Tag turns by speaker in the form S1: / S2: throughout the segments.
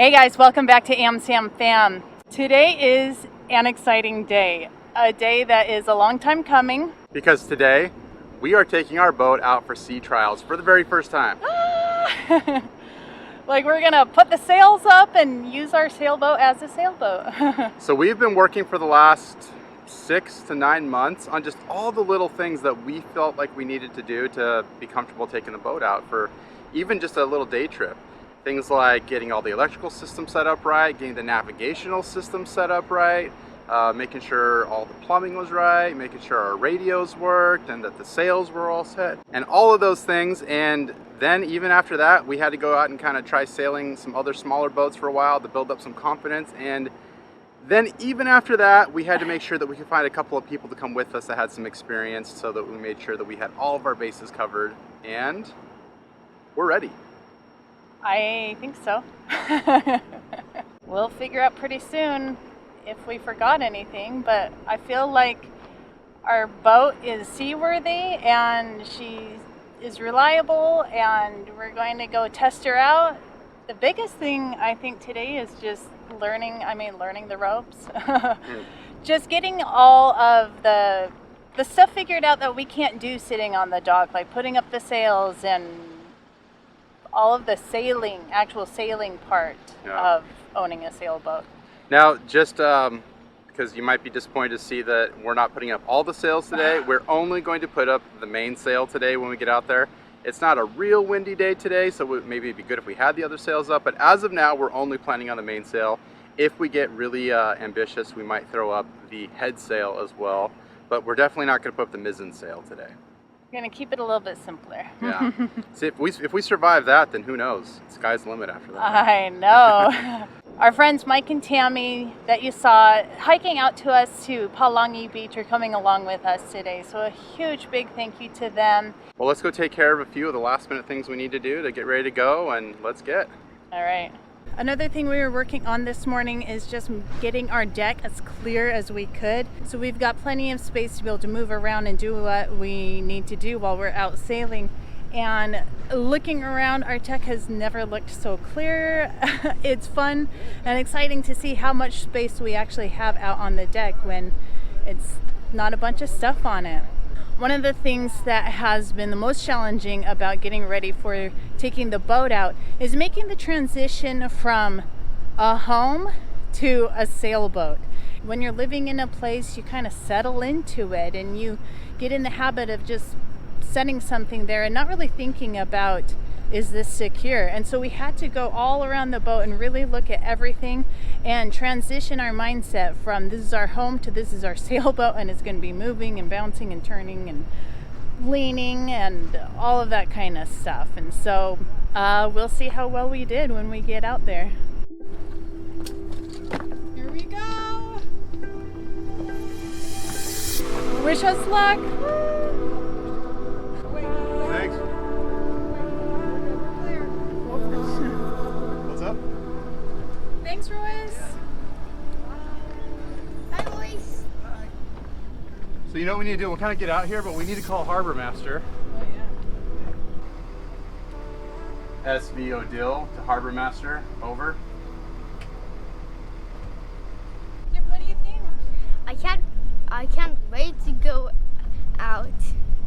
S1: Hey guys, welcome back to AmSam Fam. Today is an exciting day, a day that is a long time coming.
S2: Because today we are taking our boat out for sea trials for the very first time.
S1: Like we're gonna put the sails up and use our sailboat as a sailboat.
S2: So we've been working for the last 6 to 9 months on just all the little things that we felt like we needed to do to be comfortable taking the boat out for even just a little day trip. Things like getting all the electrical system set up right, getting the navigational system set up right, making sure all the plumbing was right, making sure our radios worked and that the sails were all set, and all of those things. And then even after that, we had to go out and kind of try sailing some other smaller boats for a while to build up some confidence. And then even after that, we had to make sure that we could find a couple of people to come with us that had some experience so that we made sure that we had all of our bases covered, and we're ready.
S1: I think so. We'll figure out pretty soon if we forgot anything, but I feel like our boat is seaworthy and she is reliable, and we're going to go test her out. The biggest thing I think today is just learning the ropes. Just getting all of the stuff figured out that we can't do sitting on the dock, like putting up the sails and all of the actual sailing part of owning a sailboat.
S2: Now, just because you might be disappointed to see that we're not putting up all the sails today, we're only going to put up the main sail today when we get out there. It's not a real windy day today, so maybe it'd be good if we had the other sails up, but as of now, we're only planning on the main sail. If we get really ambitious, we might throw up the head sail as well, but we're definitely not going to put up the mizzen sail today.
S1: We're going to keep it a little bit simpler.
S2: Yeah. See, if we survive that, then who knows? Sky's the limit after that.
S1: I know. Our friends Mike and Tami that you saw hiking out to us to Palangi Beach are coming along with us today. So a huge big thank you to them.
S2: Well, let's go take care of a few of the last minute things we need to do to get ready to go, and let's get.
S1: All right. Another thing we were working on this morning is just getting our deck as clear as we could. So we've got plenty of space to be able to move around and do what we need to do while we're out sailing. And looking around, our deck has never looked so clear. It's fun and exciting to see how much space we actually have out on the deck when it's not a bunch of stuff on it. One of the things that has been the most challenging about getting ready for taking the boat out is making the transition from a home to a sailboat. When you're living in a place, you kind of settle into it and you get in the habit of just setting something there and not really thinking about, is this secure? And so we had to go all around the boat and really look at everything and transition our mindset from this is our home to this is our sailboat, and it's going to be moving and bouncing and turning and leaning and all of that kind of stuff. And so we'll see how well we did when we get out there. Here we go. Wish us luck.
S2: Thanks. What's up?
S1: Thanks, Royce.
S3: Bye, Royce.
S2: So you know what we need to do? We'll kind of get out here, but we need to call Harbor Master.
S1: Oh, yeah.
S2: SV Odile to Harbor Master. Over.
S1: Yep, what do you think?
S3: I can't wait to go out.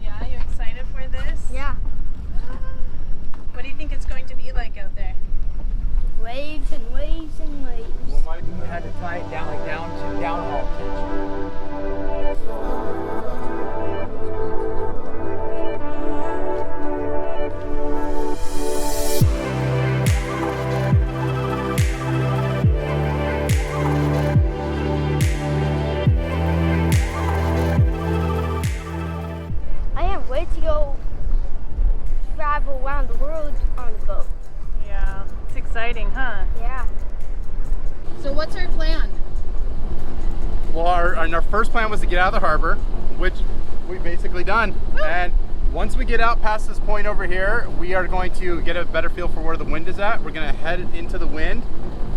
S1: Yeah, you excited for this?
S3: Yeah.
S1: What do you think it's going to be like out there?
S3: Waves and waves and waves.
S4: We had to tie it down like downhaul tension.
S3: I can't wait to go travel around the world on the boat.
S1: Yeah, it's exciting, huh?
S3: Yeah.
S1: So what's our plan?
S2: Well, our first plan was to get out of the harbor, which we've basically done.
S1: Woo!
S2: And once we get out past this point over here, we are going to get a better feel for where the wind is at. We're going to head into the wind,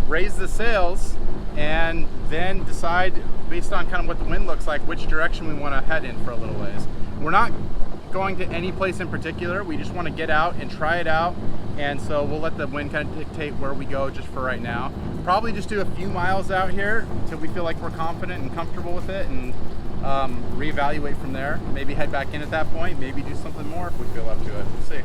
S2: raise the sails, and then decide based on kind of what the wind looks like, which direction we want to head in for a little ways. We're not going to any place in particular. We just want to get out and try it out, And so we'll let the wind kind of dictate where we go just for right now. Probably just do a few miles out here until we feel like we're confident and comfortable with it, and reevaluate from there. Maybe head back in at that point, maybe do something more if we feel up to it. We'll see.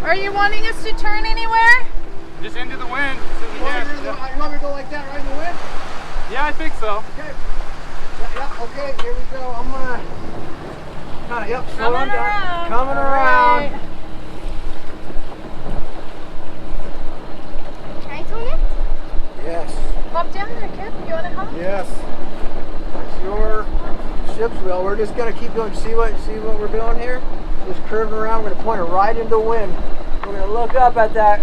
S1: Are you wanting us to turn anywhere?
S2: Just into the wind. You
S4: want me to go like that right in the wind?
S2: Yeah, I think so.
S4: Okay. Yeah, okay, here we go. I'm gonna kind of, yep, slow on down. Coming around.
S1: Right.
S3: Can I turn it?
S4: Yes.
S1: Hop down there, kid. You want to hop?
S4: Yes. It's your ship's wheel. We're just gonna keep going. See what we're doing here? Just curving around. We're gonna point it right into the wind. We're gonna look up at that.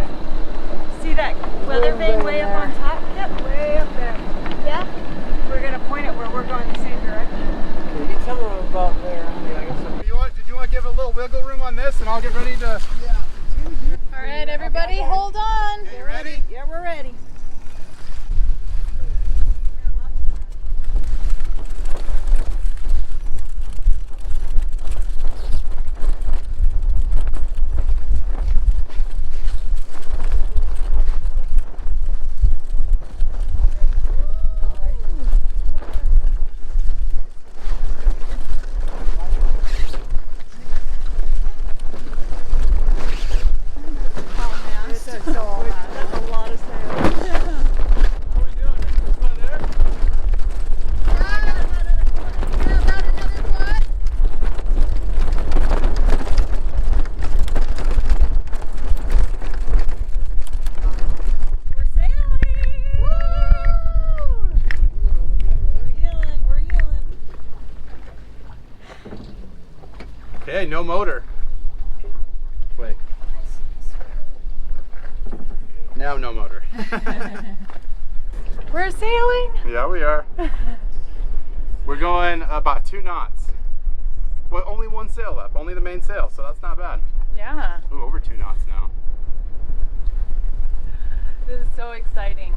S5: See that weather vane way up on top? Yep, way up there.
S3: Yeah.
S5: We're gonna point it where we're going the same direction.
S4: Okay, you tell them about there. Yeah, I guess so.
S2: Did you want to give a little wiggle room on this, and I'll get ready to...
S4: Yeah.
S1: All right, everybody, hold on.
S2: You ready?
S5: Yeah, we're ready.
S2: Okay, no motor. Wait. Now no motor.
S1: We're sailing.
S2: Yeah, we are. We're going about 2 knots. Well, only one sail up, only the main sail, so that's not bad.
S1: Yeah.
S2: Ooh, over 2 knots now.
S1: This is so exciting.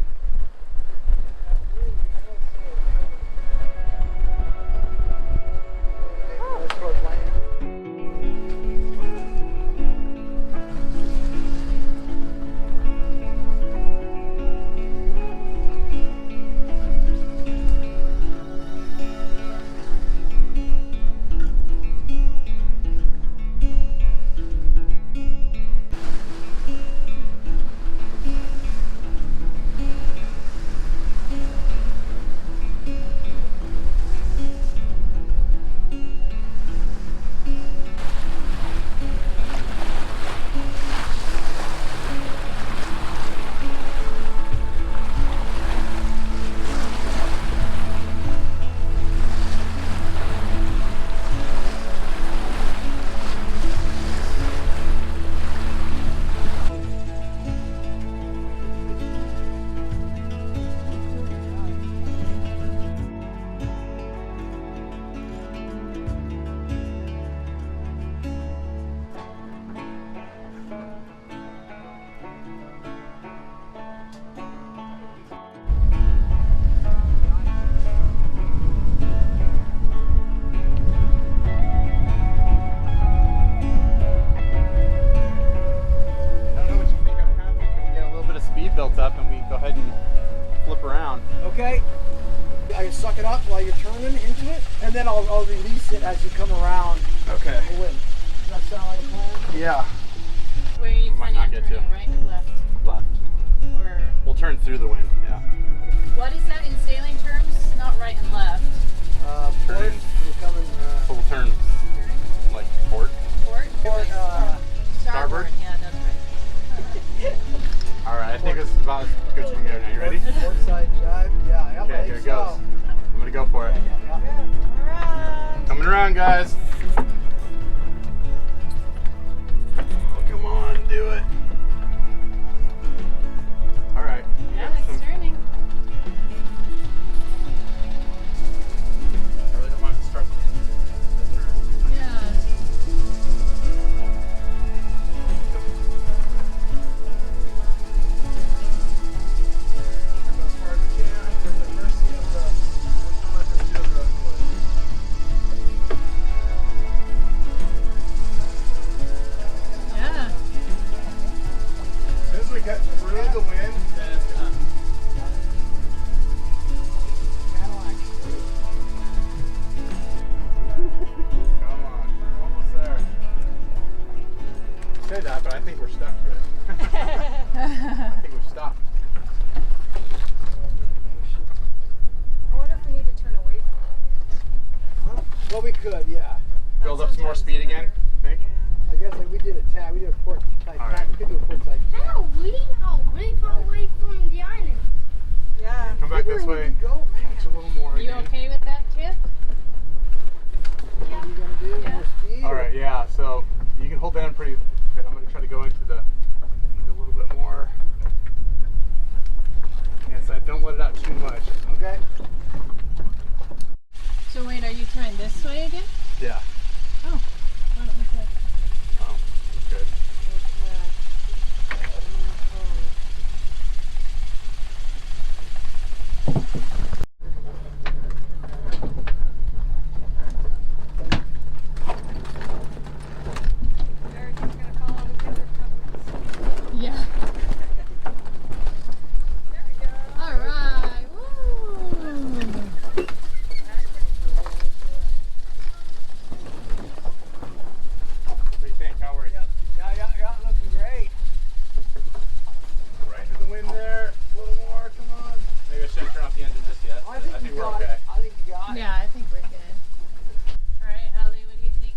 S2: Built up and we go ahead and flip around.
S4: Okay. I can suck it up while you're turning into it, and then I'll release it as you come around.
S2: Okay.
S4: The wind. Does that sound like a plan?
S2: Yeah.
S1: Where are you
S2: Might
S1: planning
S2: not
S1: on
S2: get
S1: turning,
S2: to.
S1: right or left?
S2: Left.
S1: Or
S2: We'll turn through the wind, yeah.
S1: what is that in sailing terms? Not right and left.
S4: Port.
S2: Turning.
S4: We're coming.
S2: So we'll turn like port.
S1: Port?
S4: Port.
S2: Starboard?
S1: Yeah, that's right.
S2: Alright, I think this is about as good as we can go now. You ready?
S4: Port side jibe. Yeah.
S2: Okay, here it goes. I'm gonna go for it.
S4: Yeah.
S2: Coming around, guys. Oh, come on, do it.
S4: could, yeah.
S2: Build up some more speed again, I think.
S4: I guess like we did a port side
S2: All
S4: tap.
S2: right.
S4: We could do a port side tap.
S3: How really far away from the island?
S5: Yeah.
S2: Come back this way.
S4: Go, man.
S2: Just a little more.
S1: You
S2: again.
S1: okay with that, Kip?
S4: What are you gonna do? More speed?
S2: All right, yeah. So you can hold down pretty good. I'm gonna try to go into a little bit more. Yes, I don't let it out too much.
S4: Okay.
S1: So wait, are you trying this way again?
S2: Yeah.
S1: Oh, why don't we try?
S2: Oh, that's good.
S5: Everything's gonna fall on the finger cups.
S1: Yeah.
S5: There we go.
S1: All right. Woo.
S2: What do you think? How are you?
S4: Yeah, looking great.
S2: Right into the wind there. A little more. Come on. Maybe I shouldn't turn off the engine just yet.
S4: I think
S2: we're
S4: got
S2: okay.
S4: it. I think you got it.
S1: Yeah, I think we're good. All right, Ellie, what do you think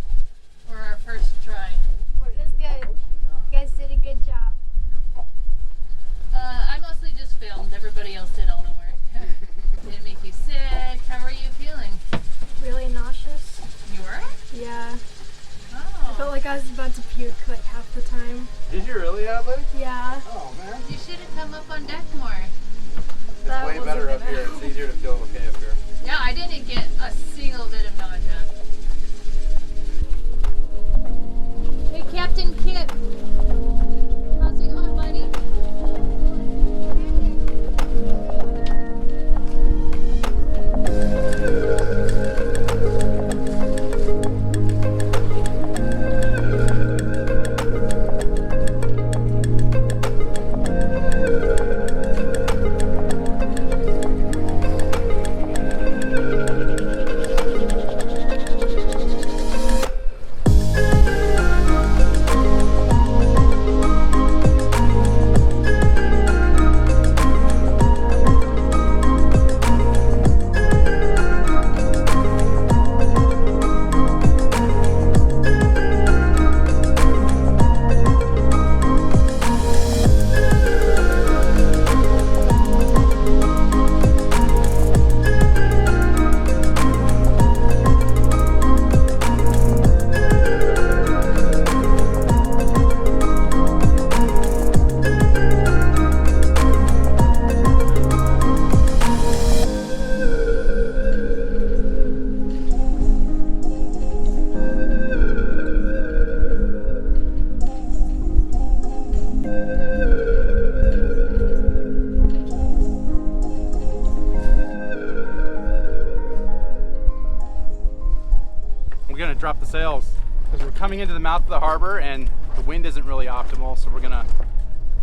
S1: for our first try?
S3: It was good. You guys did a good job.
S1: I mostly just filmed. Everybody else did all the work. Did it make you sick? How are you feeling?
S3: Really nauseous.
S1: You were?
S3: Yeah.
S1: Oh.
S3: I felt like I was about to puke like half the time.
S2: Did you really, Adley?
S3: Yeah.
S2: Oh man.
S1: You should have come up on deck more.
S2: It's
S3: That
S2: way
S3: wasn't
S2: better up
S3: bad.
S2: here. It's easier to feel okay up here.
S1: Yeah, I didn't get a single bit of nausea. Hey, Captain Kip. How's it going, buddy?
S2: We're gonna drop the sails because we're coming into the mouth of the harbor and the wind isn't really optimal. So we're gonna,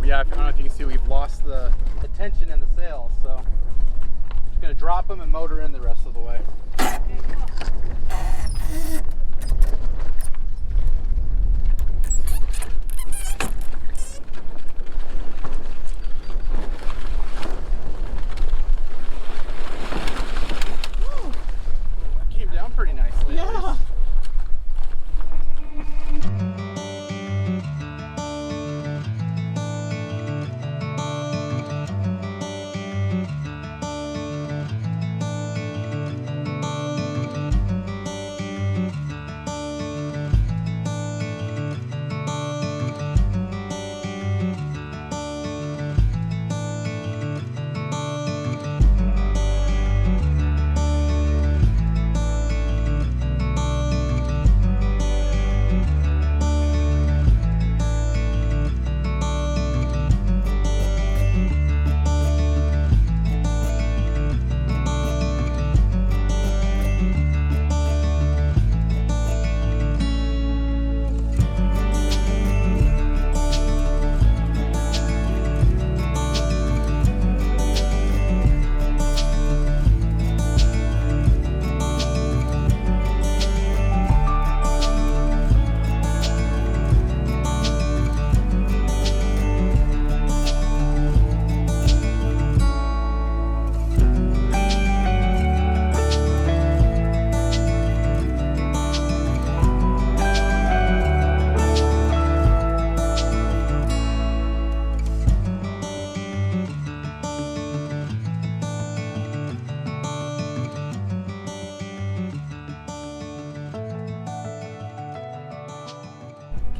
S2: I don't know if you can see, we've lost the tension in the sails. So just gonna drop them and motor in the rest of the way. That came down pretty nicely.
S1: Yeah.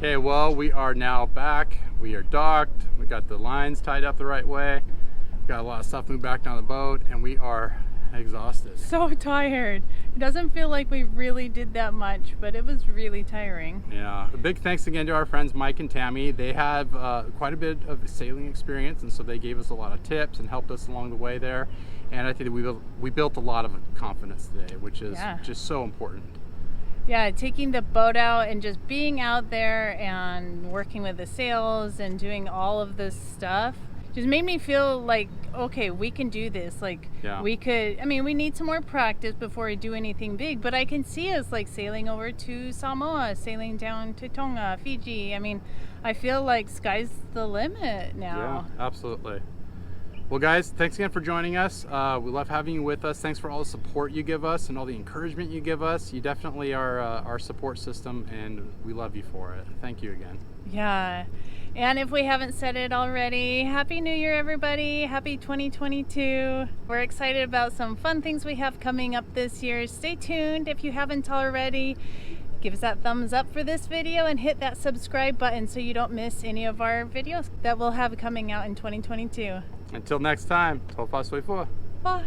S2: Okay, well, we are now back. We are docked. We got the lines tied up the right way. Got a lot of stuff moved back down the boat, and we are exhausted.
S1: So tired. It doesn't feel like we really did that much, but it was really tiring.
S2: Yeah, a big thanks again to our friends Mike and Tami. They have quite a bit of sailing experience, and so they gave us a lot of tips and helped us along the way there. And I think that we built a lot of confidence today, which is just so important.
S1: Yeah, taking the boat out and just being out there and working with the sails and doing all of this stuff just made me feel like, okay, we can do this. Like, we could, I mean, we need some more practice before we do anything big, but I can see us like sailing over to Samoa, sailing down to Tonga, Fiji. I mean, I feel like sky's the limit now.
S2: Yeah, absolutely. Well, guys, thanks again for joining us. We love having you with us. Thanks for all the support you give us and all the encouragement you give us. You definitely are our support system, and we love you for it. Thank you again.
S1: Yeah. And if we haven't said it already, Happy New Year, everybody. Happy 2022. We're excited about some fun things we have coming up this year. Stay tuned if you haven't already. Give us that thumbs up for this video and hit that subscribe button so you don't miss any of our videos that we'll have coming out in 2022.
S2: Until next time, Tofa Soifua.
S1: Bye.